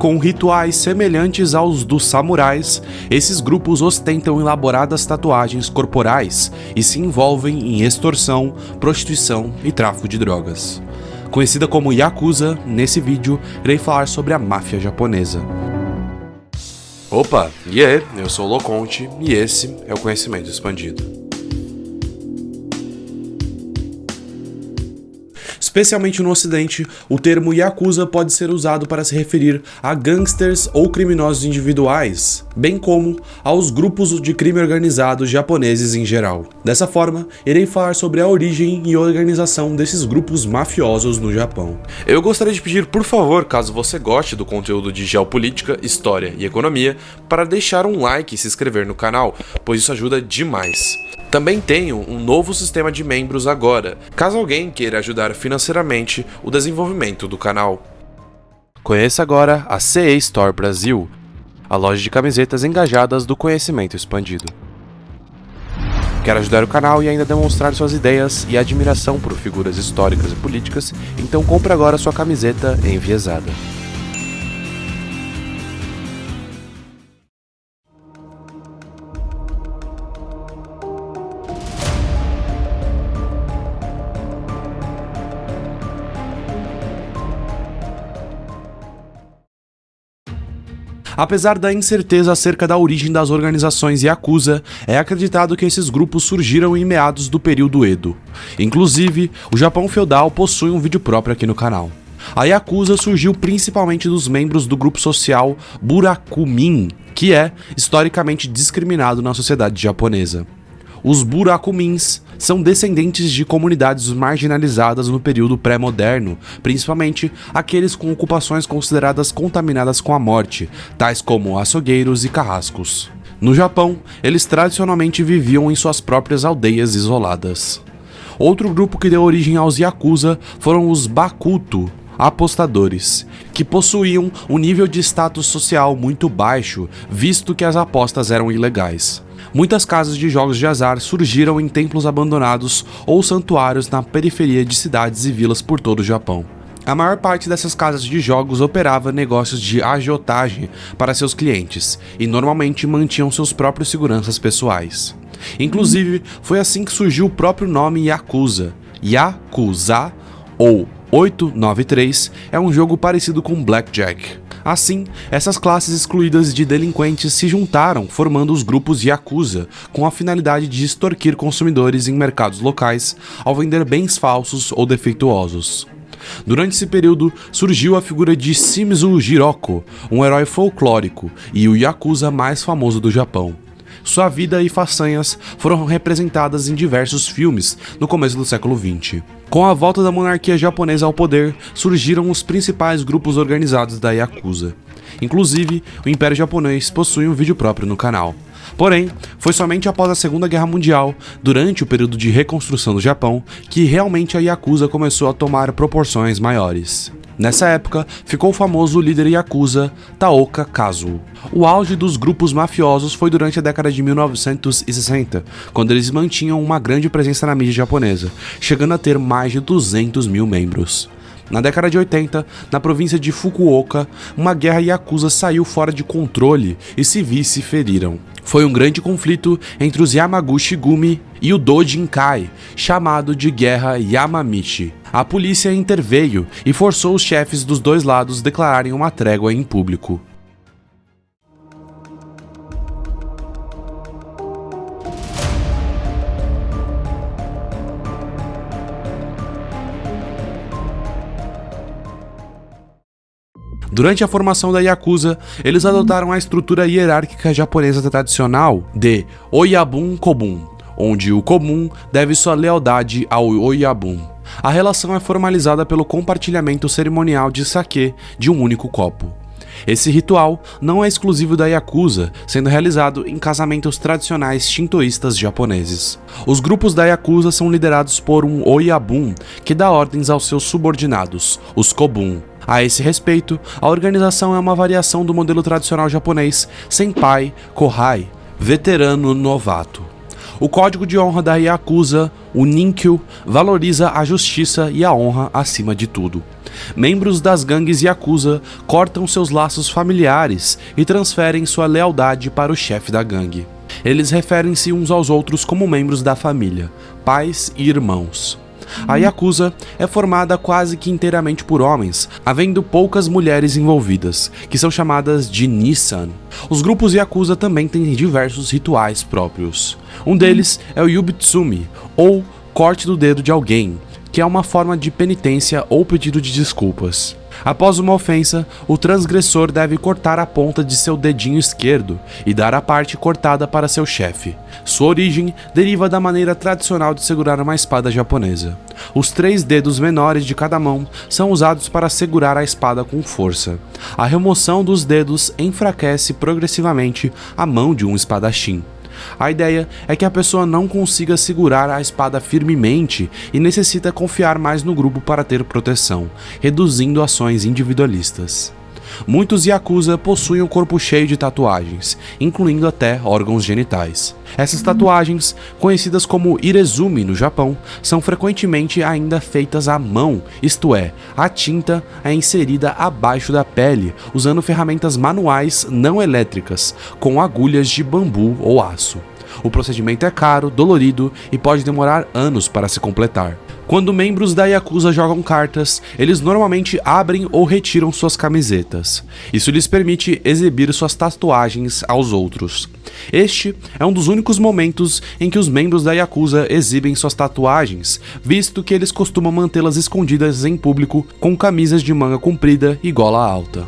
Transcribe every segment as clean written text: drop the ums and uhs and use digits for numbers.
Com rituais semelhantes aos dos samurais, esses grupos ostentam elaboradas tatuagens corporais e se envolvem em extorsão, prostituição e tráfico de drogas. Conhecida como Yakuza, nesse vídeo irei falar sobre a máfia japonesa. Opa, e aí, eu sou o Loconte e esse é o Conhecimento Expandido. Especialmente no ocidente, o termo Yakuza pode ser usado para se referir a gangsters ou criminosos individuais, bem como aos grupos de crime organizado japoneses em geral. Dessa forma, irei falar sobre a origem e organização desses grupos mafiosos no Japão. Eu gostaria de pedir, por favor, caso você goste do conteúdo de geopolítica, história e economia, para deixar um like e se inscrever no canal, pois isso ajuda demais. Também tenho um novo sistema de membros agora, caso alguém queira ajudar financeiramente o desenvolvimento do canal. Conheça agora a CE Store Brasil, a loja de camisetas engajadas do Conhecimento Expandido. Quer ajudar o canal e ainda demonstrar suas ideias e admiração por figuras históricas e políticas? Então compre agora sua camiseta enviesada. Apesar da incerteza acerca da origem das organizações Yakuza, é acreditado que esses grupos surgiram em meados do período Edo. Inclusive, o Japão feudal possui um vídeo próprio aqui no canal. A Yakuza surgiu principalmente dos membros do grupo social Burakumin, que é historicamente discriminado na sociedade japonesa. Os Burakumins são descendentes de comunidades marginalizadas no período pré-moderno, principalmente aqueles com ocupações consideradas contaminadas com a morte, tais como açougueiros e carrascos. No Japão, eles tradicionalmente viviam em suas próprias aldeias isoladas. Outro grupo que deu origem aos Yakuza foram os Bakuto, apostadores, que possuíam um nível de status social muito baixo, visto que as apostas eram ilegais. Muitas casas de jogos de azar surgiram em templos abandonados ou santuários na periferia de cidades e vilas por todo o Japão. A maior parte dessas casas de jogos operava negócios de agiotagem para seus clientes e normalmente mantinham seus próprios seguranças pessoais. Inclusive, foi assim que surgiu o próprio nome Yakuza. Yakuza, ou 893, é um jogo parecido com Blackjack. Assim, essas classes excluídas de delinquentes se juntaram, formando os grupos Yakuza, com a finalidade de extorquir consumidores em mercados locais ao vender bens falsos ou defeituosos. Durante esse período, surgiu a figura de Shimizu Jiroko, um herói folclórico e o Yakuza mais famoso do Japão. Sua vida e façanhas foram representadas em diversos filmes no começo do século XX. Com a volta da monarquia japonesa ao poder, surgiram os principais grupos organizados da Yakuza. Inclusive, o Império Japonês possui um vídeo próprio no canal. Porém, foi somente após a Segunda Guerra Mundial, durante o período de reconstrução do Japão, que realmente a Yakuza começou a tomar proporções maiores. Nessa época, ficou famoso o líder Yakuza, Taoka Kazuo. O auge dos grupos mafiosos foi durante a década de 1960, quando eles mantinham uma grande presença na mídia japonesa, chegando a ter mais de 200 mil membros. Na década de 80, na província de Fukuoka, uma guerra Yakuza saiu fora de controle e civis se feriram. Foi um grande conflito entre os Yamaguchi-gumi e o Dojinkai, chamado de Guerra Yamamichi. A polícia interveio e forçou os chefes dos dois lados a declararem uma trégua em público. Durante a formação da Yakuza, eles adotaram a estrutura hierárquica japonesa tradicional de Oyabun Kobun, onde o Kobun deve sua lealdade ao Oyabun. A relação é formalizada pelo compartilhamento cerimonial de sake de um único copo. Esse ritual não é exclusivo da Yakuza, sendo realizado em casamentos tradicionais shintoístas japoneses. Os grupos da Yakuza são liderados por um Oyabun, que dá ordens aos seus subordinados, os Kobun. A esse respeito, a organização é uma variação do modelo tradicional japonês Senpai Kohai, veterano novato. O código de honra da Yakuza, o Ninkyu, valoriza a justiça e a honra acima de tudo. Membros das gangues Yakuza cortam seus laços familiares e transferem sua lealdade para o chefe da gangue. Eles referem-se uns aos outros como membros da família, pais e irmãos. A Yakuza é formada quase que inteiramente por homens, havendo poucas mulheres envolvidas, que são chamadas de Nissan. Os grupos Yakuza também têm diversos rituais próprios. Um deles é o Yubitsumi, ou corte do dedo de alguém, que é uma forma de penitência ou pedido de desculpas. Após uma ofensa, o transgressor deve cortar a ponta de seu dedinho esquerdo e dar a parte cortada para seu chefe. Sua origem deriva da maneira tradicional de segurar uma espada japonesa. Os 3 dedos menores de cada mão são usados para segurar a espada com força. A remoção dos dedos enfraquece progressivamente a mão de um espadachim. A ideia é que a pessoa não consiga segurar a espada firmemente e necessita confiar mais no grupo para ter proteção, reduzindo ações individualistas. Muitos Yakuza possuem um corpo cheio de tatuagens, incluindo até órgãos genitais. Essas tatuagens, conhecidas como irezumi no Japão, são frequentemente ainda feitas à mão, isto é, a tinta é inserida abaixo da pele, usando ferramentas manuais não elétricas, com agulhas de bambu ou aço. O procedimento é caro, dolorido e pode demorar anos para se completar. Quando membros da Yakuza jogam cartas, eles normalmente abrem ou retiram suas camisetas. Isso lhes permite exibir suas tatuagens aos outros. Este é um dos únicos momentos em que os membros da Yakuza exibem suas tatuagens, visto que eles costumam mantê-las escondidas em público com camisas de manga comprida e gola alta.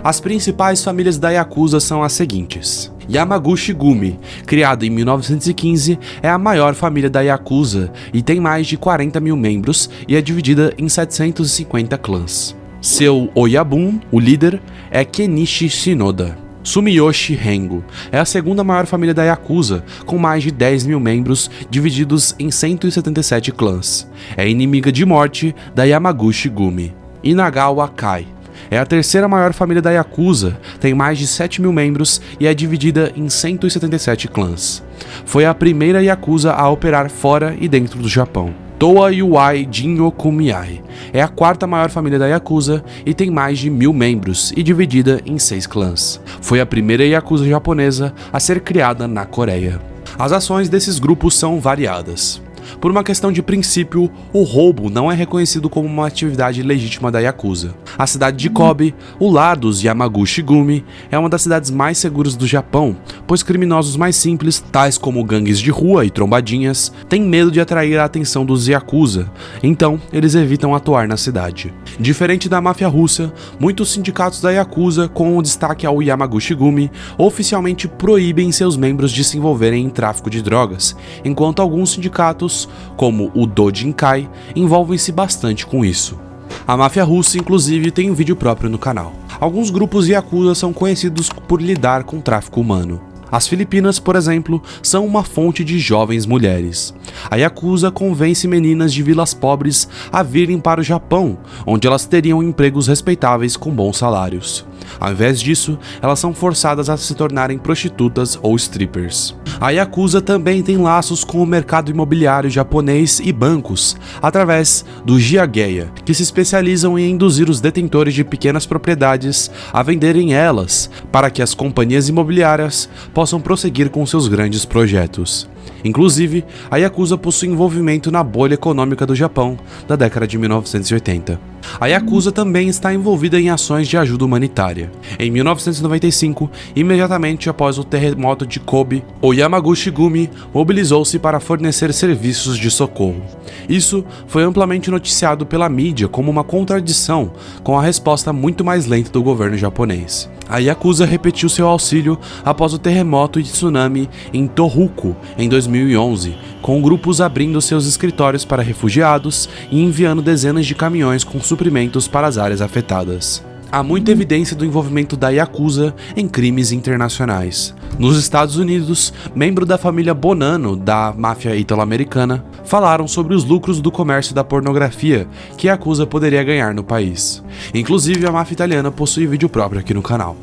As principais famílias da Yakuza são as seguintes. Yamaguchi Gumi, criada em 1915, é a maior família da Yakuza e tem mais de 40 mil membros e é dividida em 750 clãs. Seu Oyabun, o líder, é Kenichi Shinoda. Sumiyoshi Rengo é a segunda maior família da Yakuza, com mais de 10 mil membros divididos em 177 clãs. É inimiga de morte da Yamaguchi Gumi. Inagawa Kai é a terceira maior família da Yakuza, tem mais de 7 mil membros e é dividida em 177 clãs. Foi a primeira Yakuza a operar fora e dentro do Japão. Toa Yuai Jinyo Kumiai é a quarta maior família da Yakuza e tem mais de 1000 membros e dividida em 6 clãs. Foi a primeira Yakuza japonesa a ser criada na Coreia. As ações desses grupos são variadas. Por uma questão de princípio, o roubo não é reconhecido como uma atividade legítima da Yakuza. A cidade de Kobe, o lar dos Yamaguchi Gumi, é uma das cidades mais seguras do Japão, pois criminosos mais simples, tais como gangues de rua e trombadinhas, têm medo de atrair a atenção dos Yakuza, então eles evitam atuar na cidade. Diferente da máfia russa, muitos sindicatos da Yakuza, com destaque ao Yamaguchi Gumi, oficialmente proíbem seus membros de se envolverem em tráfico de drogas, enquanto alguns sindicatos, como o Dojinkai, envolvem-se bastante com isso. A máfia russa, inclusive, tem um vídeo próprio no canal. Alguns grupos Yakuza são conhecidos por lidar com tráfico humano. As Filipinas, por exemplo, são uma fonte de jovens mulheres. A Yakuza convence meninas de vilas pobres a virem para o Japão, onde elas teriam empregos respeitáveis com bons salários. Ao invés disso, elas são forçadas a se tornarem prostitutas ou strippers. A Yakuza também tem laços com o mercado imobiliário japonês e bancos, através do Jiageya, que se especializam em induzir os detentores de pequenas propriedades a venderem elas, para que as companhias imobiliárias possam prosseguir com seus grandes projetos. Inclusive, a Yakuza possui envolvimento na bolha econômica do Japão da década de 1980. A Yakuza também está envolvida em ações de ajuda humanitária. Em 1995, imediatamente após o terremoto de Kobe, o Yamaguchi Gumi mobilizou-se para fornecer serviços de socorro. Isso foi amplamente noticiado pela mídia como uma contradição com a resposta muito mais lenta do governo japonês. A Yakuza repetiu seu auxílio após o terremoto e tsunami em Tohoku em 2011, com grupos abrindo seus escritórios para refugiados e enviando dezenas de caminhões com suprimentos para as áreas afetadas. Há muita evidência do envolvimento da Yakuza em crimes internacionais. Nos Estados Unidos, membros da família Bonanno, da máfia italo-americana, falaram sobre os lucros do comércio da pornografia que a Yakuza poderia ganhar no país. Inclusive, a máfia italiana possui vídeo próprio aqui no canal.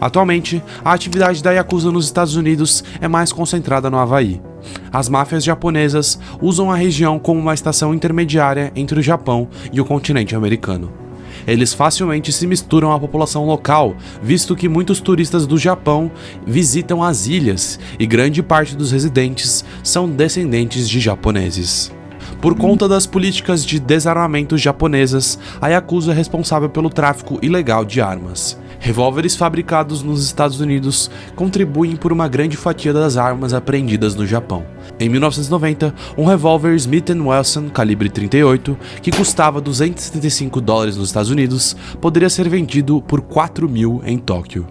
Atualmente, a atividade da Yakuza nos Estados Unidos é mais concentrada no Havaí. As máfias japonesas usam a região como uma estação intermediária entre o Japão e o continente americano. Eles facilmente se misturam à população local, visto que muitos turistas do Japão visitam as ilhas e grande parte dos residentes são descendentes de japoneses. Por conta das políticas de desarmamento japonesas, a Yakuza é responsável pelo tráfico ilegal de armas. Revólveres fabricados nos Estados Unidos contribuem por uma grande fatia das armas apreendidas no Japão. Em 1990, um revólver Smith & Wesson calibre 38, que custava $275 nos Estados Unidos, poderia ser vendido por 4.000 em Tóquio.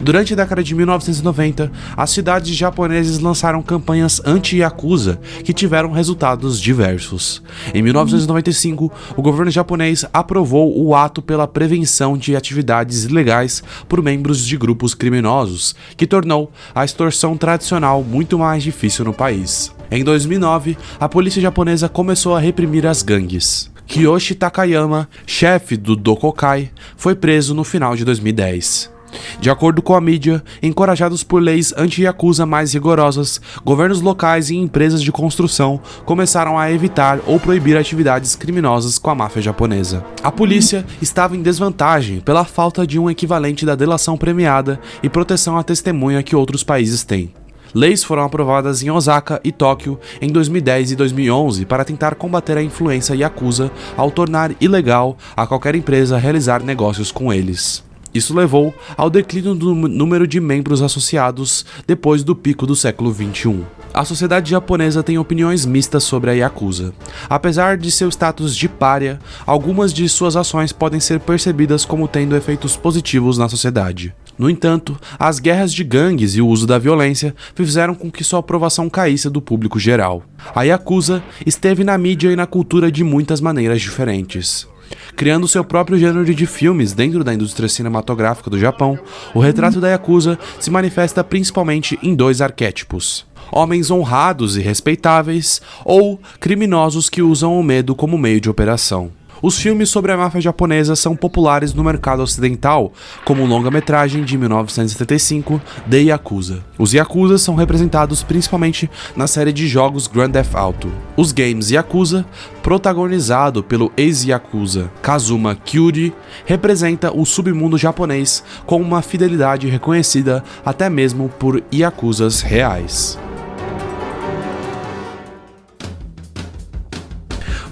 Durante a década de 1990, as cidades japonesas lançaram campanhas anti-Yakuza que tiveram resultados diversos. Em 1995, o governo japonês aprovou o ato pela prevenção de atividades ilegais por membros de grupos criminosos, que tornou a extorsão tradicional muito mais difícil no país. Em 2009, a polícia japonesa começou a reprimir as gangues. Kiyoshi Takayama, chefe do Dokokai, foi preso no final de 2010. De acordo com a mídia, encorajados por leis anti-Yakuza mais rigorosas, governos locais e empresas de construção começaram a evitar ou proibir atividades criminosas com a máfia japonesa. A polícia estava em desvantagem pela falta de um equivalente da delação premiada e proteção à testemunha que outros países têm. Leis foram aprovadas em Osaka e Tóquio em 2010 e 2011 para tentar combater a influência Yakuza ao tornar ilegal a qualquer empresa realizar negócios com eles. Isso levou ao declínio do número de membros associados depois do pico do século XXI. A sociedade japonesa tem opiniões mistas sobre a Yakuza. Apesar de seu status de pária, algumas de suas ações podem ser percebidas como tendo efeitos positivos na sociedade. No entanto, as guerras de gangues e o uso da violência fizeram com que sua aprovação caísse do público geral. A Yakuza esteve na mídia e na cultura de muitas maneiras diferentes. Criando seu próprio gênero de filmes dentro da indústria cinematográfica do Japão, o retrato da Yakuza se manifesta principalmente em dois arquétipos: homens honrados e respeitáveis ou criminosos que usam o medo como meio de operação. Os filmes sobre a máfia japonesa são populares no mercado ocidental, como o longa-metragem de 1975, The Yakuza. Os Yakuza são representados principalmente na série de jogos Grand Theft Auto. Os games Yakuza, protagonizado pelo ex-Yakuza Kazuma Kyuri, representa o submundo japonês com uma fidelidade reconhecida até mesmo por Yakuzas reais.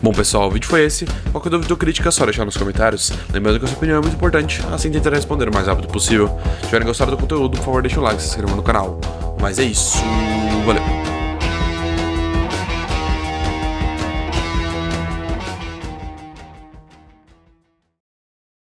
Bom pessoal, o vídeo foi esse. Qualquer dúvida ou crítica é só deixar nos comentários. Lembrando que a sua opinião é muito importante, assim tentarei responder o mais rápido possível. Se tiverem gostado do conteúdo, por favor deixe o like e se inscreva no canal. Mas é isso, valeu!